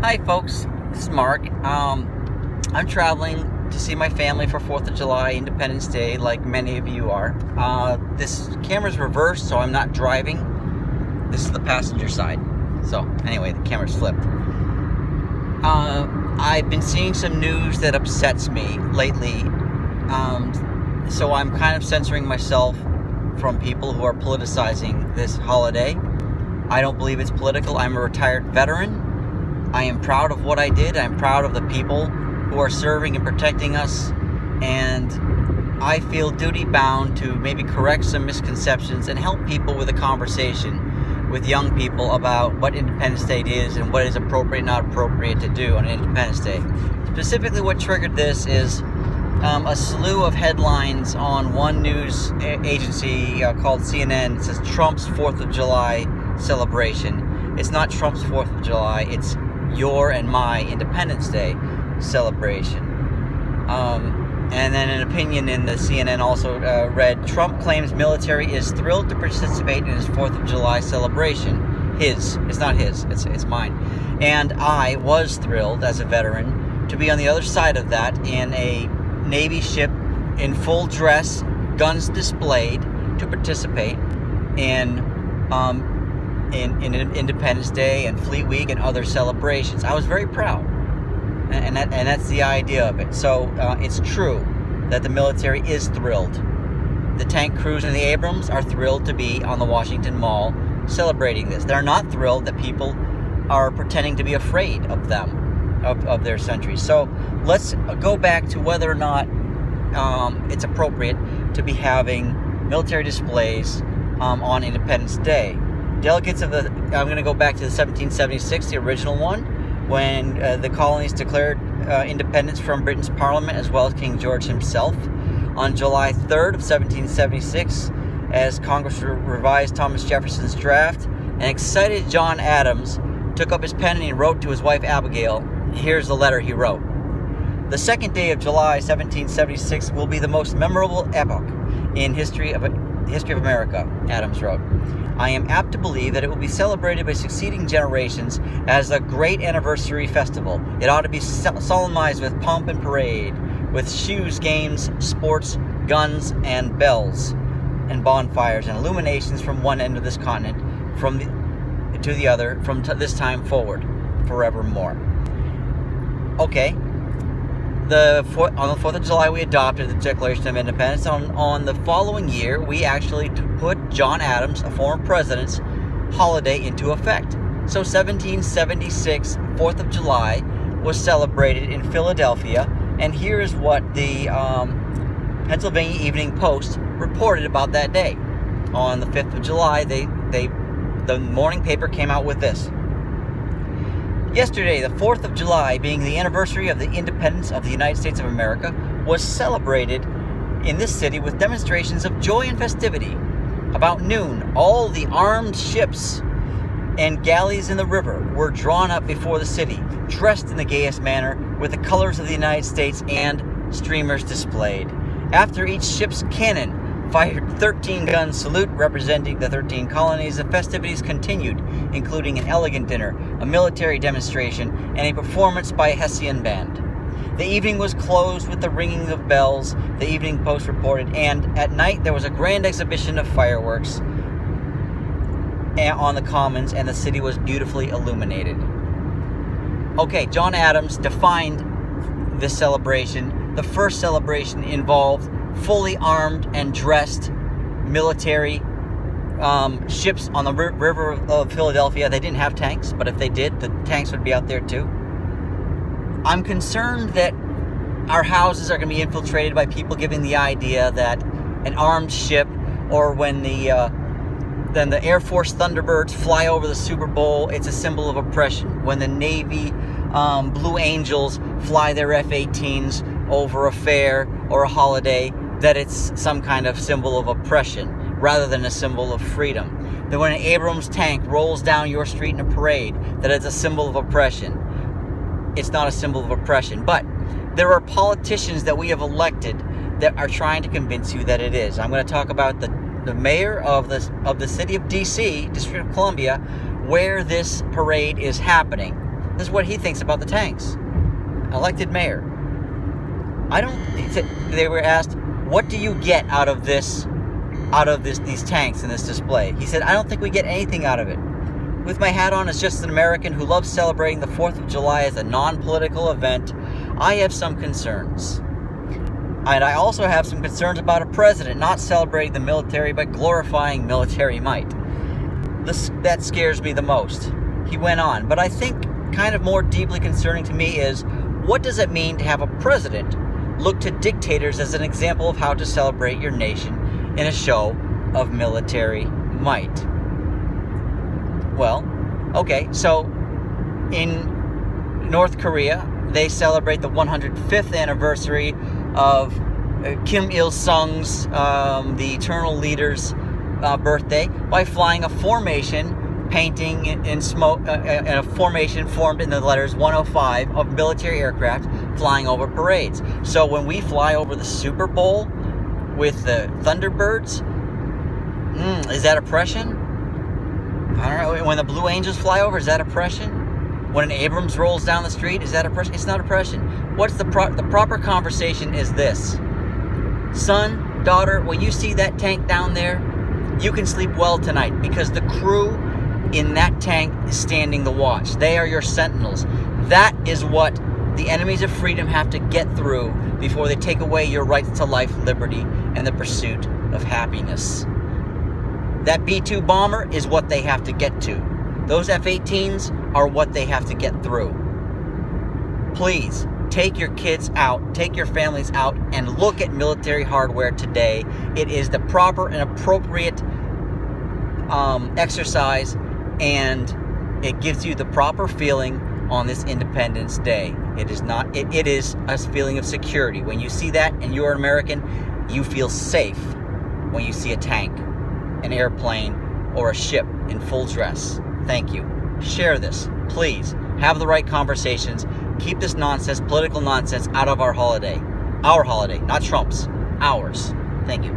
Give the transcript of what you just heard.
Hi folks, this is Mark. I'm traveling to see my family for 4th of July, Independence Day, like many of you are. This camera's reversed, so I'm not driving. This is the passenger side. So anyway, the camera's flipped. I've been seeing some news that upsets me lately, so I'm kind of censoring myself from people who are politicizing this holiday. I don't believe it's political. I'm a retired veteran. I am proud of what I did. I'm proud of the people who are serving and protecting us, and I feel duty bound to maybe correct some misconceptions and help people with a conversation with young people about what Independence Day is and what is appropriate and not appropriate to do on Independence Day. Specifically, what triggered this is a slew of headlines on one news agency called CNN. It says Trump's 4th of July celebration. It's not Trump's 4th of July, it's your and my Independence Day celebration. And then an opinion in the CNN also read, Trump claims military is thrilled to participate in his 4th of July celebration. His. It's not his. It's mine. And I was thrilled as a veteran to be on the other side of that in a Navy ship in full dress, guns displayed, to participate in Independence Day and Fleet Week and other celebrations. I was very proud, and that's the idea of it. So it's true that the military is thrilled. The tank crews and the Abrams are thrilled to be on the Washington Mall celebrating this. They're not thrilled that people are pretending to be afraid of them, of their century. So let's go back to whether or not it's appropriate to be having military displays on Independence Day. Delegates of I'm going to go back to the 1776, the original one, when the colonies declared independence from Britain's Parliament, as well as King George himself. On July 3rd of 1776, as Congress revised Thomas Jefferson's draft, an excited John Adams took up his pen and he wrote to his wife Abigail. Here's the letter he wrote. The second day of July 1776 will be the most memorable epoch in history of America, Adams wrote. I am apt to believe that it will be celebrated by succeeding generations as a great anniversary festival. It ought to be solemnized with pomp and parade, with shoes, games, sports, guns, and bells, and bonfires, and illuminations from one end of this continent to the other, from this time forward, forevermore. Okay. On the 4th of July, we adopted the Declaration of Independence. On the following year, we actually put John Adams, a former president's holiday, into effect. So 1776, 4th of July, was celebrated in Philadelphia. And here is what the Pennsylvania Evening Post reported about that day. On the 5th of July, the morning paper came out with this. Yesterday, the 4th of July, being the anniversary of the independence of the United States of America, was celebrated in this city with demonstrations of joy and festivity. About noon, all the armed ships and galleys in the river were drawn up before the city, dressed in the gayest manner, with the colors of the United States and streamers displayed. After each ship's cannon fired 13-gun salute representing the 13 colonies, the festivities continued, including an elegant dinner, a military demonstration, and a performance by a Hessian band. The evening was closed with the ringing of bells, the Evening Post reported, and at night there was a grand exhibition of fireworks on the commons, and the city was beautifully illuminated. Okay, John Adams defined this celebration. The first celebration involved fully armed and dressed military ships on the river of Philadelphia. They didn't have tanks, but if they did, the tanks would be out there too. I'm concerned that our houses are going to be infiltrated by people giving the idea that an armed ship, or when then the Air Force Thunderbirds fly over the Super Bowl, it's a symbol of oppression. When the Navy Blue Angels fly their F-18s over a fair or a holiday, that it's some kind of symbol of oppression rather than a symbol of freedom. That when an Abrams tank rolls down your street in a parade, that it's a symbol of oppression. It's not a symbol of oppression. But there are politicians that we have elected that are trying to convince you that it is. I'm going to talk about the mayor of the city of D.C., District of Columbia, where this parade is happening. This is what he thinks about the tanks. Elected mayor. They were asked, what do you get out of these tanks in this display? He said, I don't think we get anything out of it. With my hat on as just an American who loves celebrating the 4th of July as a non-political event, I have some concerns. And I also have some concerns about a president not celebrating the military but glorifying military might. That scares me the most. He went on, but I think kind of more deeply concerning to me is, what does it mean to have a president look to dictators as an example of how to celebrate your nation in a show of military might? Well, okay, so in North Korea, they celebrate the 105th anniversary of Kim Il-sung's, the eternal leader's birthday, by flying a formation painting in smoke, in a formation formed in the letters 105 of military aircraft flying over parades. So when we fly over the Super Bowl with the Thunderbirds, is that oppression? I don't know. When the Blue Angels fly over, is that oppression? When an Abrams rolls down the street, is that oppression? It's not oppression. What's the proper conversation is this. Son, daughter, when you see that tank down there, you can sleep well tonight because the crew in that tank is standing the watch. They are your sentinels. That is what the enemies of freedom have to get through before they take away your rights to life, liberty, and the pursuit of happiness. That B-2 bomber is what they have to get to. Those F-18s are what they have to get through. Please, take your kids out, take your families out, and look at military hardware today. It is the proper and appropriate exercise, and it gives you the proper feeling on this Independence Day. It is not. It is a feeling of security. When you see that and you're an American, you feel safe when you see a tank, an airplane, or a ship in full dress. Thank you. Share this, please. Have the right conversations. Keep this nonsense, political nonsense, out of our holiday. Our holiday, not Trump's. Ours. Thank you.